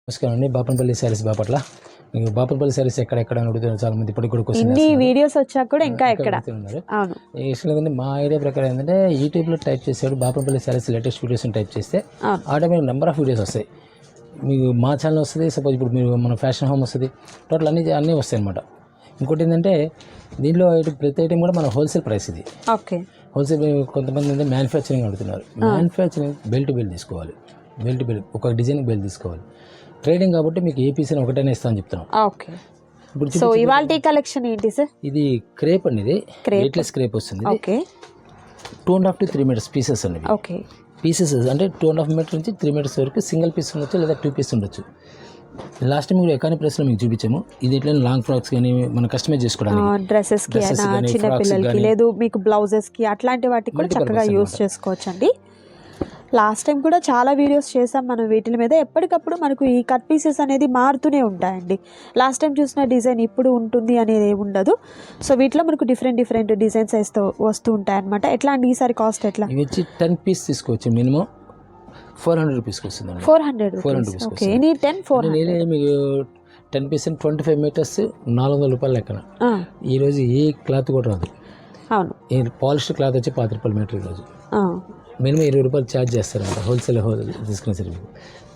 నమస్కారం అండి. బాపనపల్లి శారీస్ బాపట్ల. మీకు బాపనపల్లి శారీస్ ఎక్కడెక్కడ అని అడుగుతున్నారు చాలా మంది. ఇప్పటికి కూడా ఇన్ని వీడియోస్ వచ్చాక కూడా ఇంకా ఎక్కడ ఉన్నారు. అవును యాక్చువల్గా ఏంటంటే మా ఐడియా ప్రకారం ఏంటంటే యూట్యూబ్లో టైప్ చేసాడు Bapanapalli saris latest videos type చేస్తే ఆటోమేటిక్ నెంబర్ ఆఫ్ వీడియోస్ వస్తాయి. మీకు మా ఛానల్ వస్తుంది, సపోజ్ ఇప్పుడు మీరు మన ఫ్యాషన్ హోమ్ వస్తుంది, టోటల్ అన్నీ వస్తాయి అన్నమాట. ఇంకోటి ఏంటంటే దీనిలో ప్రతి ఐటమ్ కూడా మన హోల్సేల్ ప్రైస్ ఇది. Okay, wholesale. కొంతమంది ఏంటంటే మ్యానుఫ్యాక్చరింగ్ అడుగుతున్నారు. మ్యానుఫ్యాక్చరింగ్ బెల్ట్ తీసుకోవాలి, బెల్ట్ ఒక డిజైన్ బెల్ట్ తీసుకోవాలి. ట్రేడింగ్ కాబట్టి మీకు ఏ పీస్ ఒకటైనా ఇస్తా అని చెప్తున్నాం. ఓకే, ఇప్పుడు సో ఇవాల్టి కలెక్షన్ ఏంటి సార్? ఇది క్రేప్ అండి, ఇది వెయిట్లెస్ క్రేప్ వస్తుంది. ఓకే, 2.5 to 3 మీటర్స్ పీసెస్ అండి. ఓకే, పీసెస్ అంటే 2.5 మీటర్ నుంచి 3 మీటర్స్ వరకు సింగిల్ పీస్ ఉండొచ్చు లేదా 2 పీస్ ఉండొచ్చు. లాస్ట్ టైం కూడా ఎకానీ ప్రైస్లో మీకు చూపించాము. ఇది ఇట్లా లాంగ్ ఫ్రాక్స్ కానీ మనం కస్టమైజ్ చేసుకోవడానికి, డ్రెస్సెస్కి, చిన్న పిల్లలకి, లేదు మీకు బ్లౌజెస్కి, అట్లాంటి వాటికి కూడా చక్కగా యూజ్ చేసుకోవచ్చండి. లాస్ట్ టైం కూడా చాలా వీడియోస్ చేసాం మనం వీటి మీద. ఎప్పటికప్పుడు మనకు ఈ కట్ పీసెస్ అనేది మారుతూనే ఉంటాయండి. లాస్ట్ టైం చూసిన డిజైన్ ఇప్పుడు ఉంటుంది అనేది ఏమి ఉండదు. సో వీటిలో మనకు డిఫరెంట్ డిజైన్స్ వస్తూ ఉంటాయి అనమాట. ఎట్లా అండి ఈసారి కాస్ట్ ఎట్లా? ఇవి వచ్చి 10 పీస్ తీసుకోవచ్చు, మినిమం 400 రూపీస్కి వస్తుంది. 400 రూపీస్. Okay, any 10 400. మీకు 10% 25 మీటర్స్ 400 రూపాయలు లెక్కన. ఈరోజు ఏ క్లాత్ కూడా రాదు. అవును, ఈ పాలిస్టర్ క్లాత్ వచ్చి 10 రూపాయలు మీటర్. ఈరోజు మినిమం 20 రూపాయలు ఛార్జ్ చేస్తారంట హోల్సేల్ తీసుకునేసరికి.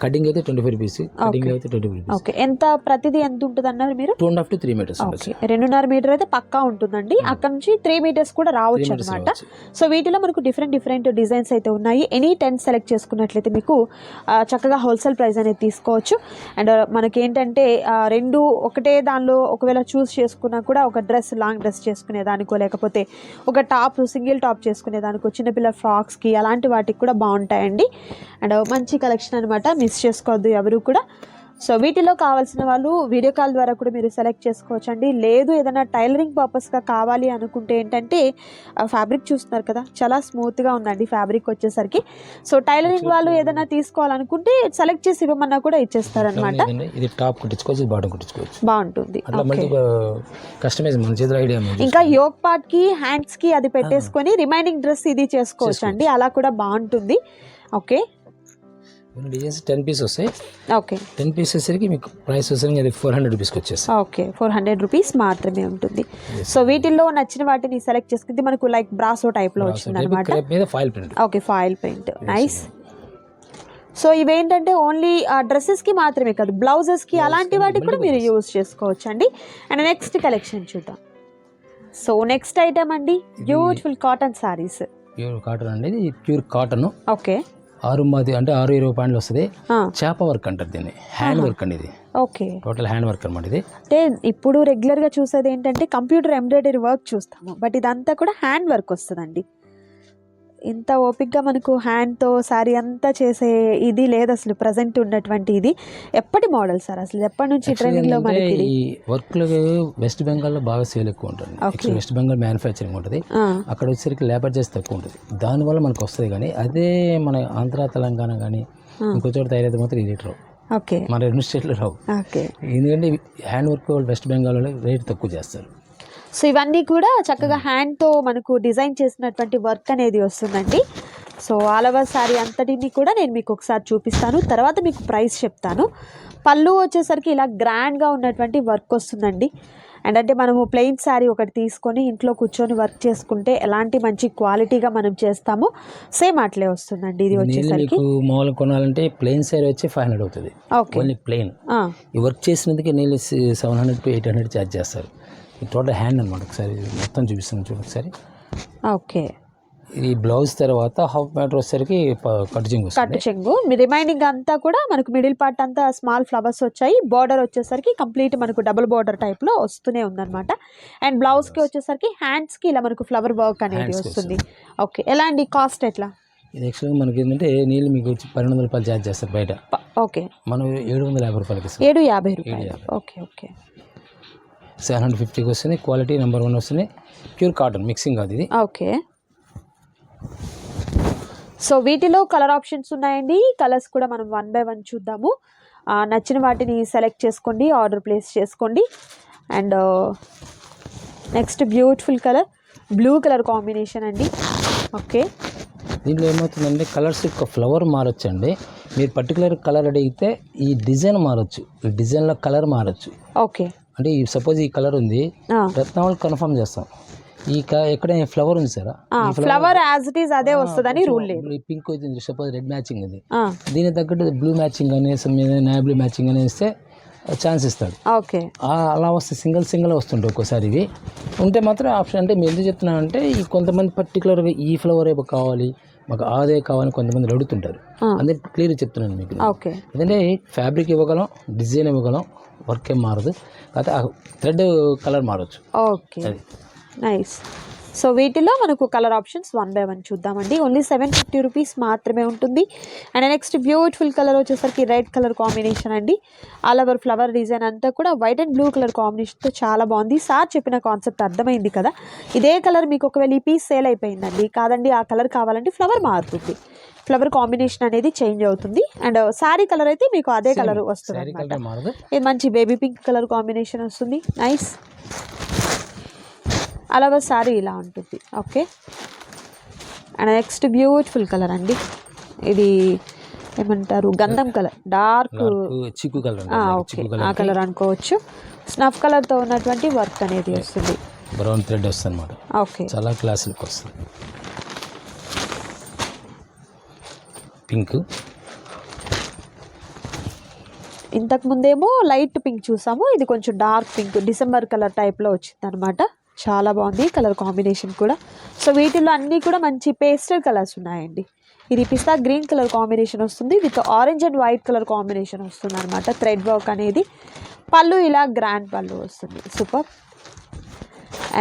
కటింగ్ అయితే 25 రూపీస్, కటింగ్ అయితే 20 రూపీస్. ఓకే, ఎంత ప్రతిదీ ఎంత ఉంటుంది అన్నారు మీరు? 2.5 to 3 మీటర్స్. 2.5 మీటర్ అయితే పక్కా ఉంటుందండి. అక్కడ నుంచి 3 మీటర్స్ కూడా రావచ్చు అనమాట. సో వీటిలో మనకు డిఫరెంట్ డిజైన్స్ అయితే ఉన్నాయి. ఎనీ 10 సెలెక్ట్ చేసుకున్నట్లయితే మీకు చక్కగా హోల్సేల్ ప్రైస్ అనేది తీసుకోవచ్చు. అండ్ మనకి ఏంటంటే రెండు ఒకటే దానిలో ఒకవేళ చూస్ చేసుకున్నా కూడా, ఒక డ్రెస్ లాంగ్ డ్రెస్ చేసుకునే దానికో, లేకపోతే ఒక టాప్ సింగిల్ టాప్ చేసుకునే దానికో, చిన్నపిల్లల ఫ్రాక్స్కి అలాంటి వాటికి కూడా బాగుంటాయండి. అండ్ మంచి కలెక్షన్ అనమాట, మిస్ చేసుకోవద్దు ఎవరు కూడా. సో వీటిలో కావాల్సిన వాళ్ళు వీడియో కాల్ ద్వారా కూడా మీరు సెలెక్ట్ చేసుకోవచ్చు అండి. లేదు ఏదైనా టైలరింగ్ పర్పస్గా కావాలి అనుకుంటే ఏంటంటే ఫ్యాబ్రిక్ చూస్తున్నారు కదా, చాలా స్మూత్గా ఉందండి ఫ్యాబ్రిక్ వచ్చేసరికి. సో టైలరింగ్ వాళ్ళు ఏదైనా తీసుకోవాలనుకుంటే సెలెక్ట్ చేసి ఇవ్వమన్నా కూడా ఇచ్చేస్తారనమాట. ఇది టాప్ కుట్టించుకోవచ్చు, బాటమ్ కుట్టించుకోవచ్చు, బాగుంటుంది. ఇంకా యోక్ పార్ట్ కి, హ్యాండ్స్ కి అది పెట్టేసుకొని రిమైనింగ్ డ్రెస్ ఇది చేసుకోవచ్చు అండి. అలా కూడా బాగుంటుంది. ఓకే, డిజైన్స్ 10 పీస్ వస్తాయి. ఓకే, 10 పీస్ వచ్చేసరికి మీకు ప్రైస్ వచ్చేసరికి అది 400 రూపీస్కి వచ్చేస్తుంది. ఓకే, 400 రూపీస్ మాత్రమే ఉంటుంది. సో వీటిల్లో నచ్చిన వాటిని సెలెక్ట్ చేసుకుంటే మనకు లైక్ బ్రాసో టైప్లో వచ్చింది అనమాట. Okay, foil print, nice. So ఇవేంటంటే ఓన్లీ డ్రెస్సెస్కి మాత్రమే కాదు, బ్లౌజెస్కి అలాంటి వాటికి కూడా మీరు యూజ్ చేసుకోవచ్చు అండి. అండ్ నెక్స్ట్ కలెక్షన్ చూద్దాం. సో నెక్స్ట్ ఐటమ్ అండి, beautiful cotton saris. Pure cotton అండి, ఇది ప్యూర్ కాటన్. ఓకే, 6-20 పాయింట్లు వస్తుంది. చేప వర్క్ అంటారు దీన్ని, హ్యాండ్ వర్క్ అండి ఇది. ఓకే, టోటల్ హ్యాండ్ వర్క్ అనమాట ఇది. అంటే ఇప్పుడు రెగ్యులర్గా చూసేది ఏంటంటే కంప్యూటర్ ఎంబ్రాయిడరీ వర్క్ చూస్తాము, బట్ ఇదంతా కూడా హ్యాండ్ వర్క్ వస్తుందండి. ఇంత ఓపిక్గా మనకు హ్యాండ్తో శారీ అంతా చేసే ఇది లేదు అసలు ప్రజెంట్ ఉన్నటువంటి. ఇది ఎప్పటి మోడల్ సార్, అసలు ఎప్పటి నుంచి ట్రెండింగ్లో మనకి ఈ వర్క్లో? వెస్ట్ బెంగాల్లో బాగా సేల్ ఎక్కువ ఉంటుంది. వెస్ట్ బెంగాల్ మ్యానుఫ్యాక్చరింగ్ ఉంటుంది, అక్కడ వచ్చేసరికి లేబర్ చేసి తక్కువ ఉంటుంది. దానివల్ల మనకు వస్తుంది. కానీ అదే మన ఆంధ్ర, తెలంగాణ కానీ ఇంకో చోట తయారైతే మాత్రం ఈ రేట్ రావు. ఓకే, మన 2 స్టేట్లో రావు. ఎందుకంటే హ్యాండ్ వర్క్ వెస్ట్ బెంగాల్లో రేట్ తక్కువ చేస్తారు. సో ఇవన్నీ కూడా చక్కగా హ్యాండ్తో మనకు డిజైన్ చేసినటువంటి వర్క్ అనేది వస్తుందండి. సో ఆల్ ఓవర్ శారీ అంతటిని కూడా నేను మీకు ఒకసారి చూపిస్తాను, తర్వాత మీకు ప్రైస్ చెప్తాను. పళ్ళు వచ్చేసరికి ఇలా గ్రాండ్గా ఉన్నటువంటి వర్క్ వస్తుందండి. అండ్ అంటే మనము ప్లెయిన్ శారీ ఒకటి తీసుకొని ఇంట్లో కూర్చొని వర్క్ చేసుకుంటే ఎలాంటి మంచి క్వాలిటీగా మనం చేస్తామో సేమ్ అట్లే వస్తుందండి. ఇది వచ్చేసరికి మామూలుగా కొనాలంటే ప్లెయిన్ శారీ వచ్చి 500 అవుతుంది. Only plain. ఈ వర్క్ చేసినందుకే నేను 700 to 800 ఛార్జ్ చేస్తారు. టోటల్ హ్యాండ్ అనమాట. ఒకసారి మొత్తం చూపిస్తాను చూడండి ఒకసారి. ఓకే, ఈ బ్లౌజ్ తర్వాత హాఫ్ మీటర్ వచ్చేసరికి కట్ చెంగు. రిమైనింగ్ అంతా కూడా మనకు మిడిల్ పార్ట్ అంతా స్మాల్ ఫ్లవర్స్ వచ్చాయి. బార్డర్ వచ్చేసరికి కంప్లీట్ మనకు డబుల్ బార్డర్ టైప్లో వస్తూనే ఉందన్నమాట. అండ్ బ్లౌజ్కి వచ్చేసరికి హ్యాండ్స్కి ఇలా మనకు ఫ్లవర్ వర్క్ అనేది వస్తుంది. ఓకే, ఎలా అండి కాస్ట్ ఎట్లా? ఇది యాక్చువల్గా మనకి ఏంటంటే నీళ్ళు మీకు వచ్చి 1200 రూపాయలు ఛార్జ్ చేస్తారు బయట. ఓకే, మనం 750 రూపాయలకి 750 రూపాయలు. ఓకే, ఓకే, 750కి వస్తుంది. క్వాలిటీ నెంబర్ 1 వస్తుంది. ప్యూర్ కాటన్ మిక్సింగ్ కాదు ఇది. ఓకే, సో వీటిలో కలర్ ఆప్షన్స్ ఉన్నాయండి. కలర్స్ కూడా మనం 1 by 1 చూద్దాము. నచ్చిన వాటిని సెలెక్ట్ చేసుకోండి, ఆర్డర్ ప్లేస్ చేసుకోండి. And next beautiful colour, blue colour combination అండి. ఓకే, దీంట్లో ఏమవుతుందంటే కలర్స్ యొక్క ఫ్లవర్ మారొచ్చండి. మీరు పర్టికులర్ కలర్ అడిగితే ఈ డిజైన్ మారొచ్చు, ఈ డిజైన్లో కలర్ మారొచ్చు. ఓకే. అంటే ఈ సపోజ్ ఈ కలర్ ఉంది, రత్నావళి కన్ఫర్మ్ చేస్తాం. ఎక్కడ ఫ్లవర్ ఉంది sir, flower as it is అదే వస్తుందని రూల్ లేదు. పింక్ వచ్చింది సపోజ్, రెడ్ మ్యాచింగ్ ఉంది, దీనికి తగ్గట్టు బ్లూ మ్యాచింగ్ అనేసి నాయ బ్లూ మ్యాచింగ్ అనేస్తే ఛాన్స్ ఇస్తాడు. ఓకే. అలా వస్తే సింగిల్ వస్తుంటాయి ఒక్కోసారి. ఇవి ఉంటే మాత్రం ఆప్షన్. అంటే మేము ఎందుకు చెప్తున్నాం అంటే ఈ కొంతమంది పర్టికులర్గా ఈ ఫ్లవర్ ఏమో కావాలి, మాకు అదే కావాలని కొంతమంది అడుగుతుంటారు. అందుకే క్లియర్ చెప్తున్నాను మీకు. ఓకే. ఎందుకంటే ఫ్యాబ్రిక్ ఇవ్వగలం, డిజైన్ ఇవ్వగలం, వర్క్ ఏం మారదు, కాకపోతే థ్రెడ్ కలర్ మారచ్చు. Okay, nice. సో వీటిలో మనకు కలర్ ఆప్షన్స్ 1 by 1 చూద్దామండి. ఓన్లీ 750 రూపీస్ మాత్రమే ఉంటుంది. అండ్ నెక్స్ట్ బ్యూటిఫుల్ కలర్ వచ్చేసరికి రెడ్ కలర్ కాంబినేషన్ అండి. ఆల్ ఓవర్ ఫ్లవర్ డిజైన్ అంతా కూడా వైట్ అండ్ బ్లూ కలర్ కాంబినేషన్తో చాలా బాగుంది. సార్ చెప్పిన కాన్సెప్ట్ అర్థమైంది కదా. ఇదే కలర్ మీకు ఒకవేళ ఈ పీస్ సేల్ అయిపోయిందండి, కాదండి ఆ కలర్ కావాలంటే ఫ్లవర్ మారుతుంది, ఫ్లవర్ కాంబినేషన్ అనేది చేంజ్ అవుతుంది. అండ్ శారీ కలర్ అయితే మీకు అదే కలర్ వస్తుంది అన్నమాట. ఇది మంచి బేబీ పింక్ కలర్ కాంబినేషన్ వస్తుంది, నైస్. అలాగే శారీ ఇలా ఉంటుంది. Okay. And next beautiful colour అండి, ఇది ఏమంటారు, గంధం కలర్, డార్క్ చిక్కు కలర్. ఓకే, ఆ కలర్ అనుకోవచ్చు. స్నఫ్ కలర్తో ఉన్నటువంటి వర్క్ అనేది వస్తుంది, బ్రౌన్ థ్రెడ్ వస్తుంది అన్నమాట. ఓకే, చాలా క్లాస్ లుక్ వస్తుంది. పింక్, ఇంతకు ముందేమో లైట్ పింక్ చూసాము, ఇది కొంచెం డార్క్ పింక్, డిసెంబర్ కలర్ టైప్లో వచ్చింది అనమాట. చాలా బాగుంది కలర్ కాంబినేషన్ కూడా. సో వీటిల్లో అన్నీ కూడా మంచి పేస్టల్ కలర్స్ ఉన్నాయండి. ఇది పిస్తా గ్రీన్ కలర్ కాంబినేషన్ వస్తుంది, with orange and white colour combination వస్తుంది అనమాట. థ్రెడ్ వర్క్ అనేది, పళ్ళు ఇలా గ్రాండ్ పళ్ళు వస్తుంది, సూపర్.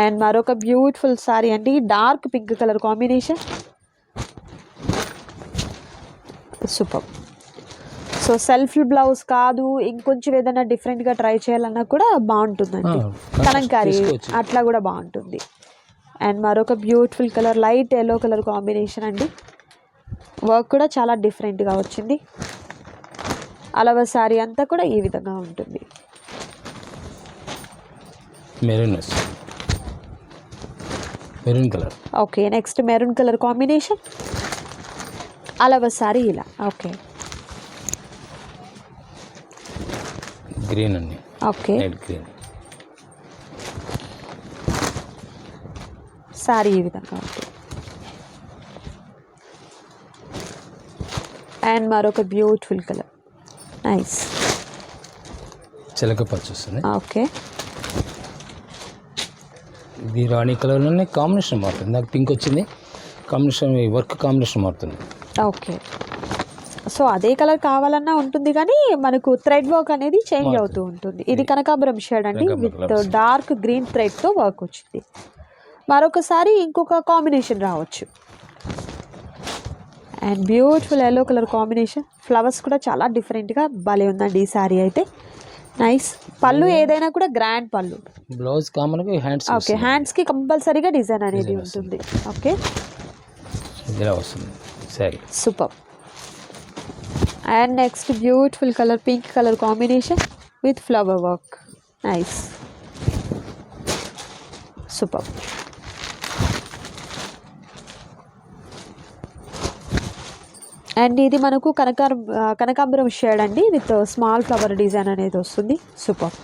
అండ్ మరొక బ్యూటిఫుల్ సారీ అండి, dark pink colour combination, super. So self blouse కాదు, ఇంకొంచెం ఏదైనా డిఫరెంట్గా ట్రై చేయాలన్నా కూడా బాగుంటుందండి. కలంకారీ అట్లా కూడా బాగుంటుంది. అండ్ మరొక beautiful colour light yellow colour combination అండి. వర్క్ కూడా చాలా డిఫరెంట్గా వచ్చింది. అలవ శారీ అంతా కూడా ఈ విధంగా ఉంటుంది. Maroon colour. Okay, next maroon colour combination, అలవ శారీ ఇలా. ఓకే, గ్రీన్ అండి. ఓకే, లైట్ గ్రీన్ శారీ ఈ విధంగా ఉంటుంది. అండ్ మరొక బ్యూటిఫుల్ కలర్, నైస్, చిలక పచ్చ వస్తుంది. ఓకే, ఇది రాణి కలర్లోనే కాంబినేషన్ మారుతుంది. నాకు పింక్ వచ్చింది, కాంబినేషన్ వర్క్ కాంబినేషన్ మారుతుంది. ఓకే. సో అదే కలర్ కావాలన్నా ఉంటుంది, కానీ మనకు థ్రెడ్ వర్క్ అనేది చేంజ్ అవుతూ ఉంటుంది. ఇది కనకాంబరం షేడ్ అండి, విత్ డార్క్ గ్రీన్ థ్రెడ్తో వర్క్ వచ్చింది. మరొకసారి ఇంకొక కాంబినేషన్ రావచ్చు. And beautiful yellow colour combination, flowers కూడా చాలా డిఫరెంట్గా భలే ఉందండి ఈ శారీ అయితే, నైస్. పళ్ళు ఏదైనా కూడా గ్రాండ్ పళ్ళు, బ్లౌజ్ కామన్గా హ్యాండ్స్. ఓకే, హ్యాండ్స్కి కంపల్సరీగా డిజైన్ అనేది ఉంటుంది. ఓకే, ఇలా వస్తుంది sari, super. And next beautiful colour pink colour combination with flower work, nice, super. And ఇది మనకు కనకాంబరం షేడ్ అండి, విత్ స్మాల్ ఫ్లవర్ డిజైన్ అనేది వస్తుంది, సూపర్.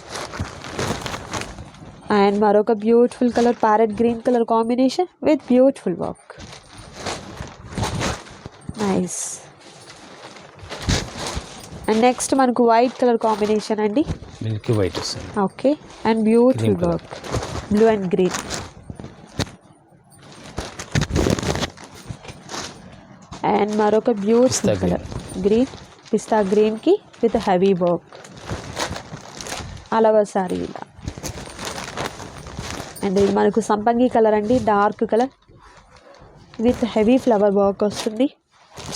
అండ్ మరొక beautiful colour parrot green colour combination with beautiful work, nice. And next మనకు white colour combination అండి, Milky white వస్తుంది. Okay, and beautiful work, blue and green. And మరొక beautiful colour green, పిస్తా గ్రీన్కి with heavy work, అలవ sorry ఇలా. And ఇది మనకు సంపంగి colour అండి, dark colour with heavy flower work వస్తుంది,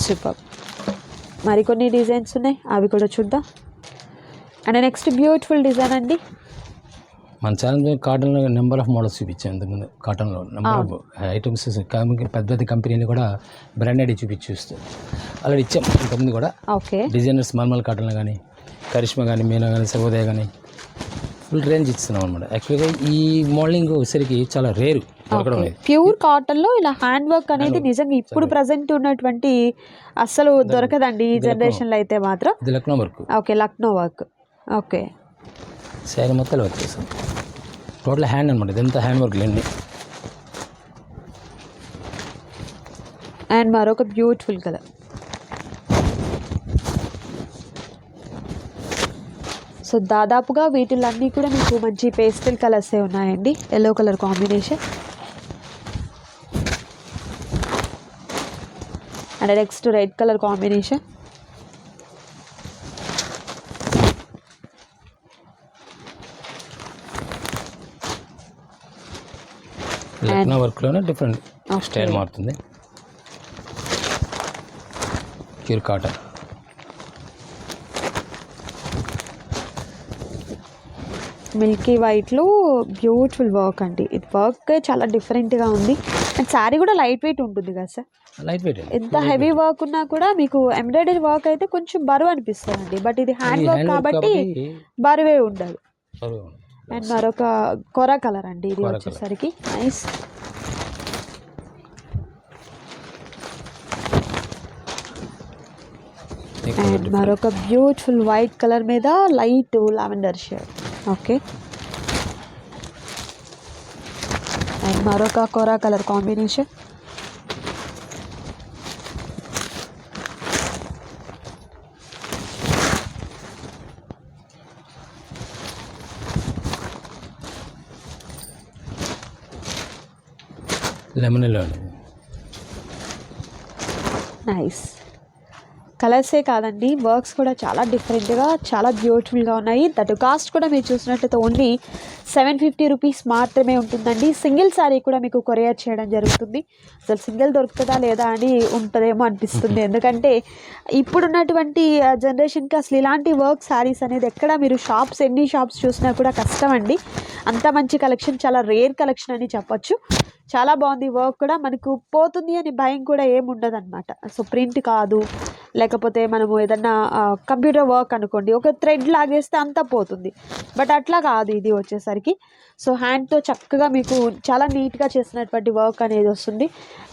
సూపర్. మరికొన్ని డిజైన్స్ ఉన్నాయి, అవి కూడా చూద్దాం. అండ్ నెక్స్ట్ బ్యూటిఫుల్ డిజైన్ అండి, మన ఛానల్ కాటన్లో నెంబర్ ఆఫ్ మోడల్స్ చూపించాం ఇంతకుముందు. కాటన్లో నెంబర్ ఆఫ్ ఐటమ్స్, పెద్ద పెద్ద కంపెనీని కూడా బ్రాండెడ్ చూపిస్తూ ఆల్రెడీ ఇచ్చాం ఇంతకుముందు కూడా. ఓకే, డిజైనర్స్ మల్మల్ కాటన్లో కానీ, కరిష్మా కానీ, మీనా కానీ, సర్వోదయ కానీ ఫుల్ రేంజ్ ఇస్తున్నాం అనమాట. యాక్చువల్గా ఈ మోడలింగ్ వచ్చేసరికి చాలా రేరు. దొరకడం అనేది. ప్యూర్ కాటన్ లో ఇలా హ్యాండ్ వర్క్ అనేది నిజంగా ఇప్పుడు ప్రజెంట్ ఉన్నటువంటి అస్సలు దొరకదండి ఈ జనరేషన్ లో అయితే మాత్రం. ఇది Lucknow work. Okay, Lucknow work. Okay, sari మొత్తం వర్క్ చేస్తాం. టోటల్ హ్యాండ్ అనమాట, ఇదంతా హ్యాండ్ వర్క్ లేండి. అండ్ మరొక బ్యూటిఫుల్ కలర్. సో దాదాపుగా వీటిలన్నీ కూడా మీకు మంచి పేస్టల్ కలర్సే ఉన్నాయండి. Yellow colour combination. And next red colour combination. Lucknow వర్క్లోనే డిఫరెంట్ స్టైల్ మారుతుంది. Pure cotton. మిల్కీ వైట్లో బ్యూటిఫుల్ వర్క్ అండి. ఇది వర్క్ చాలా డిఫరెంట్గా ఉంది. అండ్ శారీ కూడా లైట్ వెయిట్ ఉంటుంది కదా సార్? Light weight. ఎంత హెవీ వర్క్ ఉన్నా కూడా మీకు ఎంబ్రాయిడరీ వర్క్ అయితే కొంచెం బరువు అనిపిస్తుందండి. బట్ ఇది హ్యాండ్ వర్క్ కాబట్టి బరువే ఉండదు. అండ్ మరొక కొర కలర్ అండి ఇది వచ్చేసరికి. నైస్. అండ్ మరొక బ్యూటిఫుల్ వైట్ కలర్ మీద light lavender shade. Okay. And మరొక కొరా colour combination. Lemon yellow. Nice. కలర్సే కాదండి, వర్క్స్ కూడా చాలా డిఫరెంట్గా చాలా బ్యూటిఫుల్గా ఉన్నాయి. దట్ కాస్ట్ కూడా మీరు చూసినట్లయితే ఓన్లీ 750 రూపీస్ మాత్రమే ఉంటుందండి. సింగిల్ శారీ కూడా మీకు కొరియర్ చేయడం జరుగుతుంది. అసలు సింగిల్ దొరుకుతుందా లేదా అని ఉంటుందేమో అనిపిస్తుంది. ఎందుకంటే ఇప్పుడున్నటువంటి జనరేషన్కి అసలు ఇలాంటి వర్క్ శారీస్ అనేది ఎక్కడ మీరు ఎన్ని షాప్స్ చూసినా కూడా కష్టం అండి. అంత మంచి కలెక్షన్, చాలా రేర్ కలెక్షన్ అని చెప్పొచ్చు. చాలా బాగుంది. వర్క్ కూడా మనకు పోతుంది అని భయం కూడా ఏమి ఉండదు అనమాట. సో ప్రింట్ కాదు, లేకపోతే మనము ఏదన్నా కంప్యూటర్ వర్క్ అనుకోండి, ఒక థ్రెడ్ లాగేస్తే అంతా పోతుంది. బట్ అట్లా కాదు ఇది వచ్చేసరికి. సో హ్యాండ్తో చక్కగా మీకు చాలా నీట్గా చేసినటువంటి వర్క్ అనేది వస్తుంది.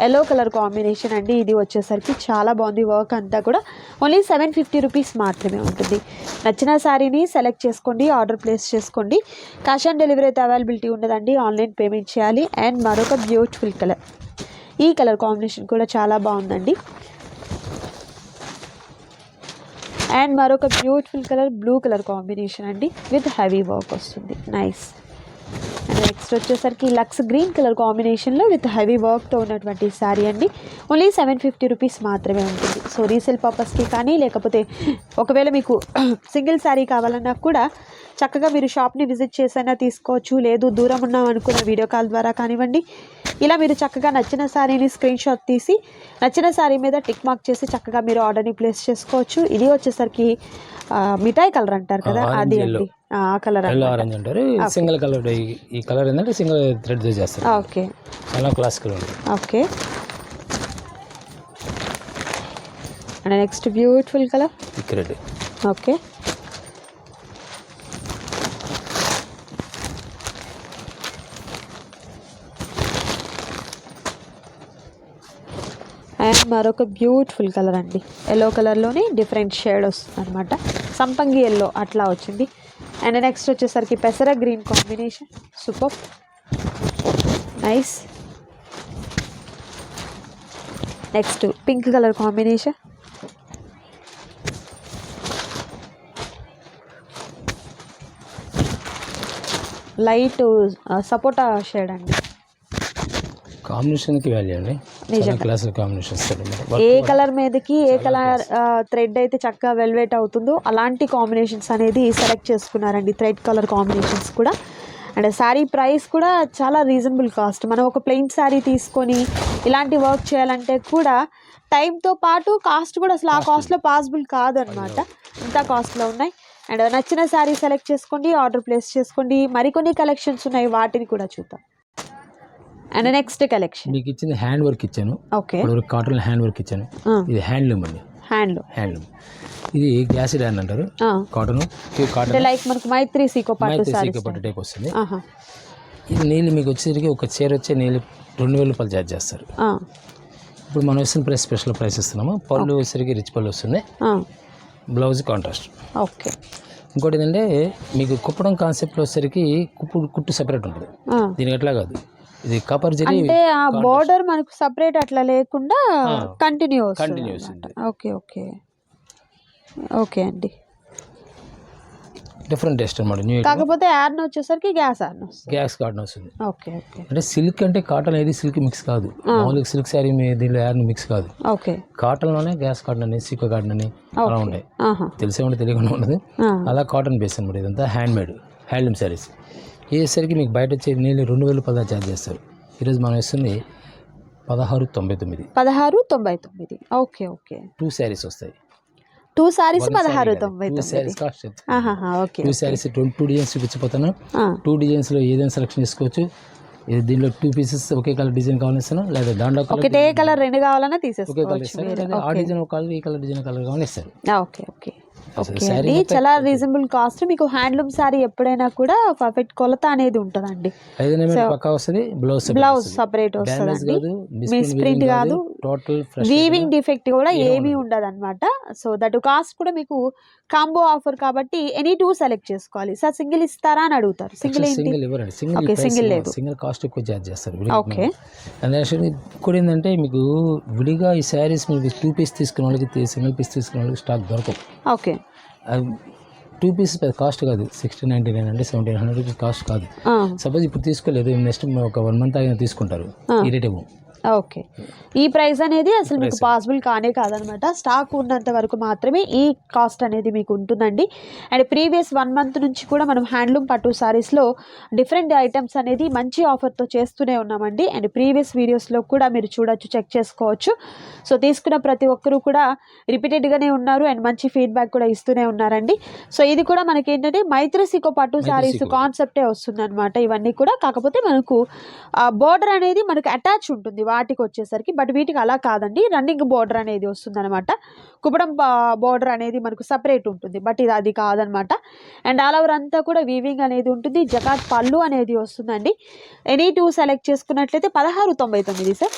ఎల్లో కలర్ కాంబినేషన్ అండి ఇది వచ్చేసరికి. చాలా బాగుంది వర్క్ అంతా కూడా. ఓన్లీ 750 రూపీస్ మాత్రమే ఉంటుంది. నచ్చిన శారీని సెలెక్ట్ చేసుకోండి, ఆర్డర్ ప్లేస్ చేసుకోండి. క్యాష్ ఆన్ డెలివరీ అయితే అవైలబిలిటీ ఉండదండి, ఆన్లైన్ పేమెంట్ చేయాలి. అండ్ మరొక బ్యూటిఫుల్ కలర్, ఈ కలర్ కాంబినేషన్ కూడా చాలా బాగుందండి. అండ్ మరొక beautiful colour blue colour combination అండి విత్ హెవీ వర్క్ వస్తుంది. నైస్. అండ్ నెక్స్ట్ వచ్చేసరికి లక్స్ గ్రీన్ కలర్ కాంబినేషన్లో విత్ హెవీ వర్క్తో ఉన్నటువంటి శారీ అండి. ఓన్లీ 750 రూపీస్ మాత్రమే ఉంటుంది. సో రీసేల్ పర్పస్కి కానీ, లేకపోతే ఒకవేళ మీకు సింగిల్ శారీ కావాలన్నా కూడా చక్కగా మీరు షాప్ని విజిట్ చేసైనా తీసుకోవచ్చు. లేదు దూరం ఉన్నాం అనుకున్న వీడియో కాల్ ద్వారా కానివ్వండి. ఇలా మీరు చక్కగా నచ్చిన శారీని స్క్రీన్ షాట్ తీసి నచ్చిన శారీ మీద టిక్ మార్క్ చేసి చక్కగా మీరు ఆర్డర్ని ప్లేస్ చేసుకోవచ్చు. ఇది వచ్చేసరికి మిఠాయి కలర్ అంటారు కదా, అది అండి. ఆ కలర్ ఆరెంజ్ అంటారు. Single colour. ఈ కలర్ ఏంటంటే సింగిల్ థ్రెడ్ చేస్తారు. ఓకే, చాలా క్లాసికల్ ఉంటుంది. Okay. And next beautiful colour red. Okay. And మరొక బ్యూటిఫుల్ కలర్ అండి. ఎల్లో కలర్లోనే డిఫరెంట్ షేడ్ వస్తుంది అనమాట. సంపంగి ఎల్లో అట్లా వచ్చింది. అండ్ నెక్స్ట్ వచ్చేసరికి పెసర green combination. Super. Nice. Next pink colour combination. Light సపోటా షేడ్ అండి. కాంబినేషన్కి వాల్యూ అండి. Classic combinations. ఏ కలర్ మీదకి ఏ కలర్ థ్రెడ్ అయితే చక్కగా వెల్వెట్ అవుతుందో అలాంటి కాంబినేషన్స్ అనేది సెలెక్ట్ చేసుకున్నారండి. థ్రెడ్ కలర్ కాంబినేషన్స్ కూడా. అండ్ శారీ ప్రైస్ కూడా చాలా రీజనబుల్ కాస్ట్. మనం ఒక ప్లెయిన్ శారీ తీసుకొని ఇలాంటి వర్క్ చేయాలంటే కూడా టైంతో పాటు కాస్ట్ కూడా అసలు ఆ కాస్ట్లో పాసిబుల్ కాదు అనమాట. ఇంత కాస్ట్లో ఉన్నాయి. అండ్ నచ్చిన శారీ సెలెక్ట్ చేసుకోండి, ఆర్డర్ ప్లేస్ చేసుకోండి. మరికొన్ని కలెక్షన్స్ ఉన్నాయి, వాటిని కూడా చూద్దాం. అండ్ నెక్స్ట్ కలెక్షన్ మీకు ఇచ్చింది హ్యాండ్ వర్క్ ఇచ్చాను. ఓకే. కాటన్ హ్యాండ్ వర్క్ ఇచ్చాను. ఇది హ్యాండ్లూమ్ అండి. హ్యాండ్లూమ్. ఇది గ్యాసిడ్ హ్యాండ్ అంటారు. కాటన్ లైక్ మనకు మైత్రి సీకో పట్టు టైప్ వస్తుంది. ఇది నీళ్ళు మీకు వచ్చేసరికి ఒక చీర వచ్చే నీళ్ళు 2,000 రూపాయలు ఛార్జ్ చేస్తారు. ఇప్పుడు మనం ఇస్తున్న ప్రైస్ స్పెషల్ ప్రైస్ ఇస్తున్నాము. పళ్ళు వచ్చేసరికి రిచ్ పళ్ళు వస్తుంది, బ్లౌజ్ కాంట్రాస్ట్. ఓకే. ఇంకోటి ఏంటంటే మీకు కుప్పడం కాన్సెప్ట్లో వచ్చేసరికి కుట్టు సెపరేట్ ఉంటుంది, దీనికి ఎట్లా కాదు. ఇది కాపర్ జరీ అంటే ఆ బోర్డర్ మనకు సెపరేట్ అట్లా లేకుండా కంటిన్యూ వస్తుంది. ఓకే ఓకే ఓకే అండి. డిఫరెంట్ టేస్ట్ అనమాట. న్యూ కాకపోతే యార్న్ వచ్చేసరికి గ్యాస్ కాటన్ వస్తుంది. Okay okay. అంటే సిల్క్ అంటే కాటన్ ఏది సిల్క్ మిక్స్ కాదు. మామూలుగా సిల్క్ శారీ దీనిలో యార్న్ మిక్స్ కాదు. ఓకే. కాటన్లోనే గ్యాస్ కాటన్ అని సీకో కాటన్ అని అలా ఉంటాయి. తెలిసే ఉంటే తెలియకుండా ఉండదు. అలా కాటన్ బేస్ అనమాట. ఇదంతా హ్యాండ్లూమ్ శారీస్. వేసరికి మీకు బయట వచ్చే నీళ్ళు 2,000 రూపాయలు ఛార్జ్ చేస్తారు. ఈరోజు మనం ఇస్తుంది 1699. Okay okay. 2 శారీస్ వస్తాయి. 2 saris 1699. Cost okay. 2 saris 2 designs చూపించిపోతాను. 2 డిజైన్స్లో ఏదైనా సెలెక్షన్ చేసుకోవచ్చు. దీనిలో 2 పీసెస్ ఒకే కలర్ డిజైన్ కావాలిస్తాను, లేదా దాంట్లో ఒకటే కలర్ 2 కావాలన్నా తీసేసుకోవచ్చు. ఆ డిజైన్ ఒక కలర్, ఈ కలర్ డిజైన్ కలర్ కావాలి ఇస్తారు. Okay okay. చాలా రీజనబుల్ కాస్ట్. మీకు హ్యాండ్లూమ్ సారీ ఎప్పుడైనా కూడా పర్ఫెక్ట్ కొలత అనేది ఉంటుందండి. పక్కా వస్తుంది. బ్లౌజ్ సపరేట్ వస్తుందండి, మిస్ ప్రింట్ కాదు, టోటల్ వీవింగ్ డిఫెక్ట్ కూడా ఏమీ ఉండదు అనమాట. సో దట్ కాస్ట్ కూడా మీకు కాంబో ఆఫర్ కాబట్టి ఎనీ 2 సెలెక్ట్ చేసుకోవాలి. సార్ సింగిల్ ఇస్తారా అని అడుగుతారు. సింగిల్ ఇవ్వరండి. సింగిల్ లేదు, సింగిల్ కాస్ట్ ఎక్కువ ఛార్జ్ చేస్తారు. ఓకే. కూడా ఏంటంటే మీకు విడిగా ఈ శారీస్ మీకు 2 పీస్ తీసుకున్న వాళ్ళకి, సింగిల్ పీస్ తీసుకున్న వాళ్ళకి స్టాక్ దొరకవు. ఓకే. 2 పీసెస్ కాస్ట్ కాదు, 1699 అంటే 1700 రూపీస్ కాస్ట్ కాదు. సపోజ్ ఇప్పుడు తీసుకోలేదు, నెక్స్ట్ ఒక 1 మంత్ అయినా తీసుకుంటారు. ఈ రేట్ ఇవ్వం. ఓకే. ఈ ప్రైస్ అనేది అసలు మీకు పాసిబుల్ కాదనమాట. స్టాక్ ఉన్నంత వరకు మాత్రమే ఈ కాస్ట్ అనేది మీకు ఉంటుందండి. అండ్ ప్రీవియస్ 1 మంత్ నుంచి కూడా మనం హ్యాండ్లూమ్ పట్టు సారీస్లో డిఫరెంట్ ఐటమ్స్ అనేది మంచి ఆఫర్తో చేస్తూనే ఉన్నామండి. అండ్ ప్రీవియస్ వీడియోస్లో కూడా మీరు చూడొచ్చు, చెక్ చేసుకోవచ్చు. సో తీసుకున్న ప్రతి ఒక్కరూ కూడా రిపీటెడ్గానే ఉన్నారు అండ్ మంచి ఫీడ్బ్యాక్ కూడా ఇస్తూనే ఉన్నారండి. సో ఇది కూడా మనకి ఏంటంటే మైత్రి సికో పట్టు సారీస్ కాన్సెప్టే వస్తుంది అనమాట. ఇవన్నీ కూడా కాకపోతే మనకు బోర్డర్ అనేది మనకు అటాచ్ ఉంటుంది వాటికి వచ్చేసరికి, బట్ వీటికి అలా కాదండి. రన్నింగ్ బోర్డర్ అనేది వస్తుంది అనమాట. కుప్పడం బోర్డర్ అనేది మనకు సపరేట్ ఉంటుంది, బట్ ఇది అది కాదనమాట. అండ్ ఆల్ ఓవర్ అంతా కూడా వీవింగ్ అనేది ఉంటుంది. జకాట్ పళ్ళు అనేది వస్తుందండి. ఎనీ 2 సెలెక్ట్ చేసుకున్నట్లయితే 1699 సార్.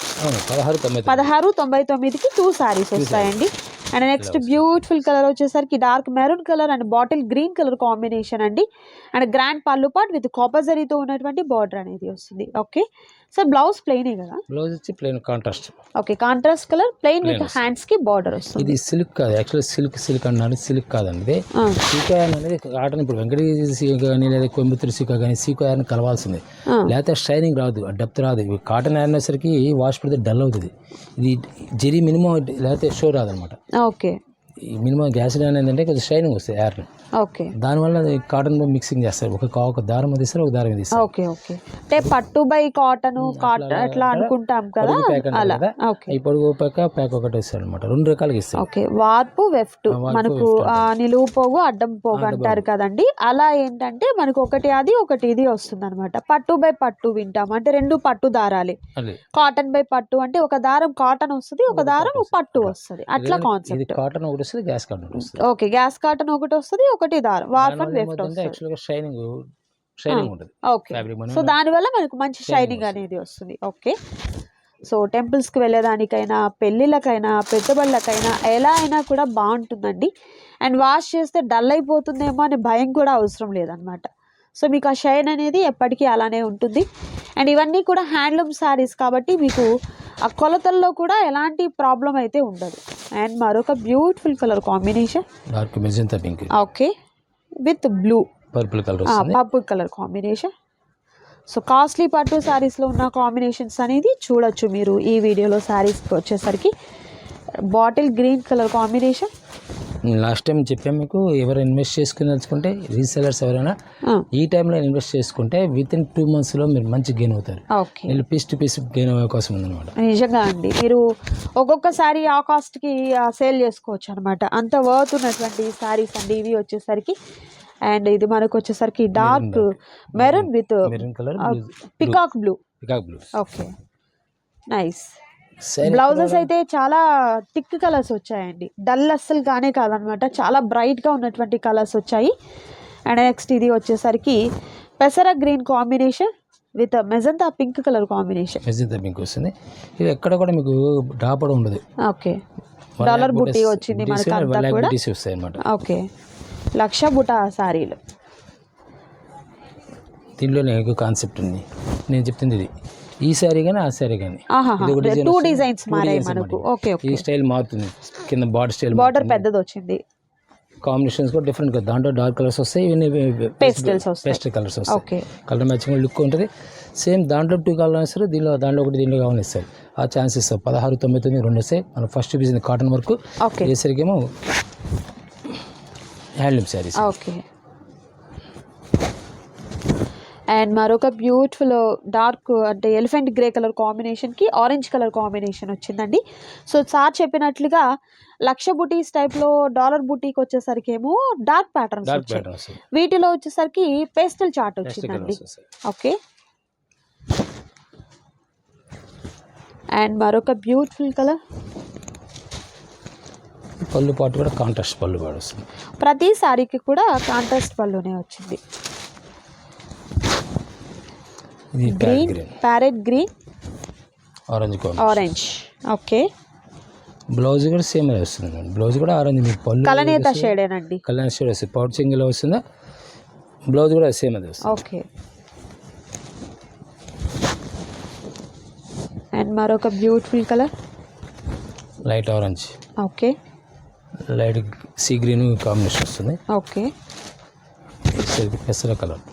1699కి 2 సారీస్ వస్తాయండి. అండ్ నెక్స్ట్ బ్యూటిఫుల్ కలర్ వచ్చేసరికి dark maroon colour and bottle green colour combination అండి. అండ్ గ్రాండ్ పళ్ళు పాట్ విత్ కాపర్ జరీతో ఉన్నటువంటి బార్డర్ అనేది వస్తుంది. Okay sir. బ్లౌజ్ ప్లెయినే కదా? బ్లౌజ్ వచ్చి plain contrast. Okay. Contrast colour plain with hands కి బార్డర్ వస్తుంది. ఇది సిల్క్ కాదు, యాక్చువల్లీ సిల్క్ అన్నాడు. సిల్క్ కాదండి, సీకో అనేది కాటన్. ఇప్పుడు వెంకటగిరి సీకో కానీ లేదా కోయంబత్తూరు సీకో కానీ సీకో యాన్ కలవాల్సింది, లేకపోతే షైనింగ్ రాదు, డెప్త్ రాదు. కాటన్ యాన్ వచ్చేసరికి వాష్ పెడితే డల్ అవుతుంది. ఇది జరీ మినిమం లేకపోతే షో రాదనమాట. ఓకే. ఈ మినిమం గ్యాస్ ఏంటంటే కొంచెం షైనింగ్ వస్తాయి యార్. ఓకే. దానివల్ల కాటన్ మిక్సింగ్ చేస్తారు. ఒక దారం తీస్తారు, ఒక దారం తీస్తారు. Okay okay. అంటే పట్టు బై కాటన్ అట్లా అనుకుంటాం కదా, అలా. ఈ పొడుగు ప్యాక్ ఒకటి ఇస్తారు అనమాట. 2 రకాలుగా ఇస్తారు. ఓకే. వార్పు వెఫ్ట్ మనకు నిలువు పోగు అడ్డం పోగు అంటారు కదండి. అలా ఏంటంటే మనకు ఒకటి అది ఒకటి ఇది వస్తుంది అనమాట. పట్టు బై పట్టు వింటాం అంటే 2 పట్టు దారాలి. కాటన్ బై పట్టు అంటే ఒక దారం కాటన్ వస్తుంది, ఒక దారం పట్టు వస్తుంది. అట్లా కాన్సెప్ట్. కాటన్ ఒకటి వస్తుంది, గ్యాస్ కాటన్ వస్తుంది. ఓకే. గ్యాస్ కాటన్ ఒకటి వస్తుంది, ఒకటి దారం వార్ప్ అండ్ వెఫ్ట్ వస్తుంది. షైనింగ్ ఉంటుంది. ఓకే. సో దానివల్ల మనకు మంచి షైనింగ్ అనేది వస్తుంది. ఓకే. సో టెంపుల్స్కి వెళ్ళేదానికైనా, పెళ్ళిళ్ళకైనా, పెట్టుబడులకైనా ఎలా అయినా కూడా బాగుంటుందండి. అండ్ వాష్ చేస్తే డల్ అయిపోతుందేమో అనే భయం కూడా అవసరం లేదనమాట. సో మీకు ఆ షైన్ అనేది ఎప్పటికీ అలానే ఉంటుంది. అండ్ ఇవన్నీ కూడా హ్యాండ్లూమ్ శారీస్ కాబట్టి మీకు ఆ కొలతల్లో కూడా ఎలాంటి ప్రాబ్లం అయితే ఉండదు. అండ్ మరొక beautiful colour combination, dark magenta pink. Okay. With blue purple colour, purple colour combination. So costly పట్టు శారీస్లో ఉన్న కాంబినేషన్స్ అనేది చూడొచ్చు మీరు ఈ వీడియోలో. శారీస్కి వచ్చేసరికి bottle green colour combination. Last time చెప్పాము మీకు, ఎవరు ఇన్వెస్ట్ చేసుకుని తెలుసుకుంటే రీసెలర్స్ ఎవరైనా ఈ టైంలో ఇన్వెస్ట్ చేసుకుంటే వితిన్ 2 monthsలో మీరు మంచి గెయిన్ అవుతారు. వీళ్ళు పీస్ టు పీస్ గెయిన్ అయ్యే అవకాశం ఉందన్నమాట. నిజంగా అండి, మీరు ఒక్కొక్కసారి ఆ కాస్ట్కి సేల్ చేసుకోవచ్చు అనమాట. అంత వర్త్ ఉన్నటువంటి శారీస్ అండి ఇవి వచ్చేసరికి. అండ్ ఇది మనకు వచ్చేసరికి dark maroon with peacock blue. Okay, nice. Blouses అయితే చాలా థిక్ కలర్స్ వచ్చాయండి, డల్ అస్సలు కానే కాదనమాట, చాలా బ్రైట్గా ఉన్నటువంటి కలర్స్ వచ్చాయి. అండ్ నెక్స్ట్ ఇది వచ్చేసరికి పెసర green combination with magenta pink colour combination. Magenta pink వస్తుంది. ఇది ఎక్కడ కూడా మీకు డ్రాప్ కూడా ఉండదు. ఓకే, డాలర్ బుట్టి వచ్చింది మనకి అంతా కూడా. వస్తాయి అన్నమాట. ఓకే, లక్ష బుటా సారీలు. దీనిలోనే ఒక కాన్సెప్ట్ ఉంది, నేను చెప్తుంది ఇది. ఈ సారీ కానీ ఆ సారీ కానీ టూ డిజైన్స్ మారాయి మనకు. ఓకే, ఈ స్టైల్ మారుతుంది. కింద బార్డర్ స్టైల్, బార్డర్ పెద్దది వచ్చింది. కాంబినేషన్స్ కూడా డిఫరెంట్. దాంట్లో డార్క్ కలర్స్ వస్తాయి, ఇవన్నీ పేస్టల్ కలర్స్ వస్తాయి. కలర్ మ్యాచింగ్ లుక్ ఉంటుంది. సేమ్ దాంట్లో 2 కలర్స్ ఇస్తారు, దాంట్లో ఒకటి దీంట్లో కావాలని ఇస్తారు. ఆ ఛాన్సెస్ 1699 2 వస్తాయి. మనం ఫస్ట్ చూపించింది కాటన్ వర్క్, వేసరికేమో హ్యాండ్లూమ్ శారీస్. ఓకే, అండ్ మరొక బ్యూటిఫుల్ డార్క్ అంటే ఎలిఫెంట్ గ్రే కలర్ కాంబినేషన్కి ఆరెంజ్ కలర్ కాంబినేషన్ వచ్చిందండి. సో సార్ చెప్పినట్లుగా లక్ష బుటీస్ టైప్లో డాలర్ బుటీకి వచ్చేసరికి ఏమో డార్క్ ప్యాటర్న్స్, వీటిలో వచ్చేసరికి పేస్టల్ చార్ట్ వచ్చిందండి. ఓకే, అండ్ మరొక బ్యూటిఫుల్ కలర్. పళ్ళు పాటు కూడా కాంట్రాస్ట్ పళ్ళు పాటు వస్తుంది. ప్రతి సారీకి కూడా కాంట్రాస్ట్ పళ్ళునే వచ్చింది. Green, parrot green, orange. Okay, blouse కూడా సేమ్ వస్తుంది. బ్లౌజ్ కూడా ఆరెంజ్, మీకు పళ్ళు కలనేత షేడేనండి. కలనేత షేడ్ వస్తుంది. పౌడర్ సింగిల్ వస్తుందా, బ్లౌజ్ కూడా సేమ్ అది వస్తుంది. ఓకే, అండ్ మరొక beautiful colour light orange. Okay, light sea green combination వస్తుంది. ఓకే, పెసర కలర్,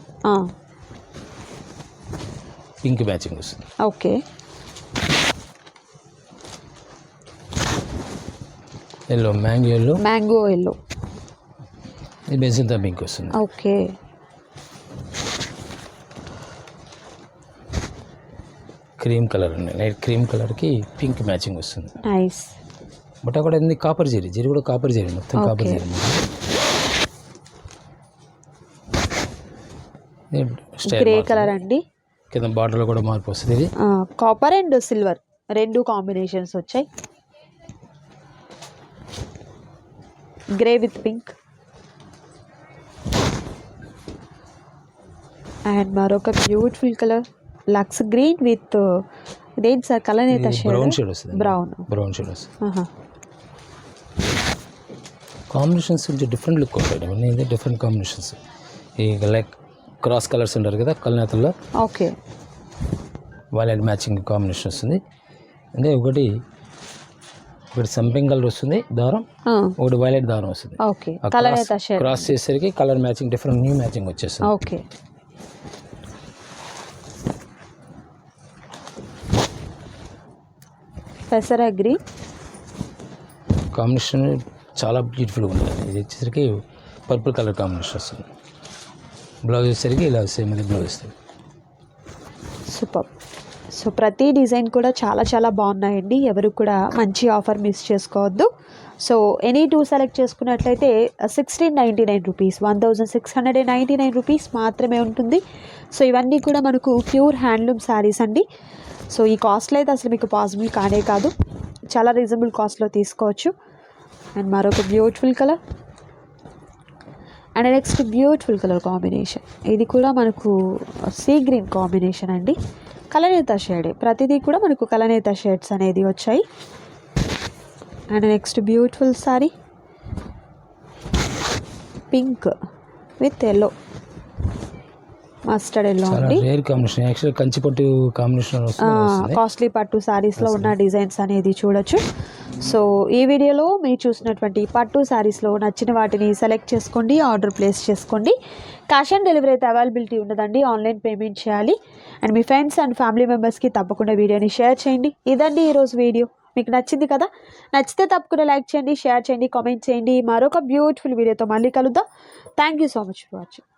పింక్ మ్యాచింగ్ వస్తుంది. ఓకే, ఎల్లో, మ్యాంగో ఎల్లో, ఇది మెజంతా పింక్ వస్తుంది. ఓకే, క్రీమ్ కలర్ అండి, లైట్ క్రీమ్ కలర్కి పింక్ మ్యాచింగ్ వస్తుంది. నైస్. బట్ అక్కడ ఏంది కాపర్ జరీ కూడా కాపర్ జరీ, మొత్తం కాపర్ జరీ. గ్రే కలర్ అండి, కింద బార్డర్లో కూడా మార్పు వస్తుంది. ఇది కాపర్ అండ్ సిల్వర్ 2 కాంబినేషన్స్ వచ్చాయి. Grey with pink. అండ్ మరొక beautiful colour lux green with ఇదేంటి సార్ కలర్ అయితే బ్రౌన్ షేడ్ వస్తుంది. బ్రౌన్ షేడ్ వస్తుంది. కాంబినేషన్స్ కొంచెం డిఫరెంట్ లుక్ ఉంటాయి. ఇవన్నీ డిఫరెంట్ కాంబినేషన్స్. ఈ లైక్ క్రాస్ కలర్స్ ఉంటారు కదా కలనేతల్లో. ఓకే, వైలెట్ మ్యాచింగ్ కాంబినేషన్ వస్తుంది. అంటే ఒకటి సంపింగ్ కలర్ వస్తుంది దారం, ఒకటి వైలెట్ దారం వస్తుంది. ఓకే, కలనేత షేడ్ క్రాస్ చేసేసరికి colour matching different new matching వచ్చేస్తుంది. ఓకే, పెసర గ్రీన్ కాంబినేషన్ చాలా బ్యూటిఫుల్గా ఉంటుంది. ఇది వచ్చేసరికి పర్పుల్ కలర్ కాంబినేషన్ వస్తుంది. బ్లౌజ్ వచ్చేసరికి ఇలా సేమ్ అది బ్లౌజ్ వస్తుంది. సూపర్. సో ప్రతి డిజైన్ కూడా చాలా చాలా బాగున్నాయండి. ఎవరు కూడా మంచి ఆఫర్ మిస్ చేసుకోవద్దు. సో ఎనీ 2 సెలెక్ట్ చేసుకున్నట్లయితే 1699 రూపీస్, 1699 రూపీస్ మాత్రమే ఉంటుంది. సో ఇవన్నీ కూడా మనకు ప్యూర్ హ్యాండ్లూమ్ శారీస్ అండి. సో ఈ కాస్ట్లో అయితే అసలు మీకు పాసిబుల్ కానే కాదు, చాలా రీజనబుల్ కాస్ట్లో తీసుకోవచ్చు. అండ్ మరొక beautiful colour and next beautiful colour combination. ఇది కూడా మనకు సీ గ్రీన్ కాంబినేషన్ అండి, కలనేత షేడ్. ప్రతిదీ కూడా మనకు కలనేత షేడ్స్ అనేది వచ్చాయి. And next beautiful sorry pink with yellow, mustard yellow అండి. రేర్ కాంబినేషన్, యాక్చువల్లీ కంచి పట్టు కాంబినేషన్ వస్తుంది. కాస్ట్లీ పట్టు శారీస్లో ఉన్న డిజైన్స్ అనేది చూడొచ్చు. సో ఈ వీడియోలో మీరు చూసినటువంటి పట్టు శారీస్లో నచ్చిన వాటిని సెలెక్ట్ చేసుకోండి, ఆర్డర్ ప్లేస్ చేసుకోండి. క్యాష్ ఆన్ డెలివరీ అయితే అవైలబిలిటీ ఉండదండి, ఆన్లైన్ పేమెంట్ చేయాలి. And me friends and family మెంబర్స్కి తప్పకుండా వీడియోని షేర్ చేయండి. ఇదండి ఈరోజు వీడియో. మీకు నచ్చింది కదా? నచ్చితే తప్పకుండా లైక్ చేయండి, షేర్ చేయండి, కామెంట్ చేయండి. మరొక బ్యూటిఫుల్ వీడియోతో మళ్ళీ కలుద్దాం. Thank you so much for watching.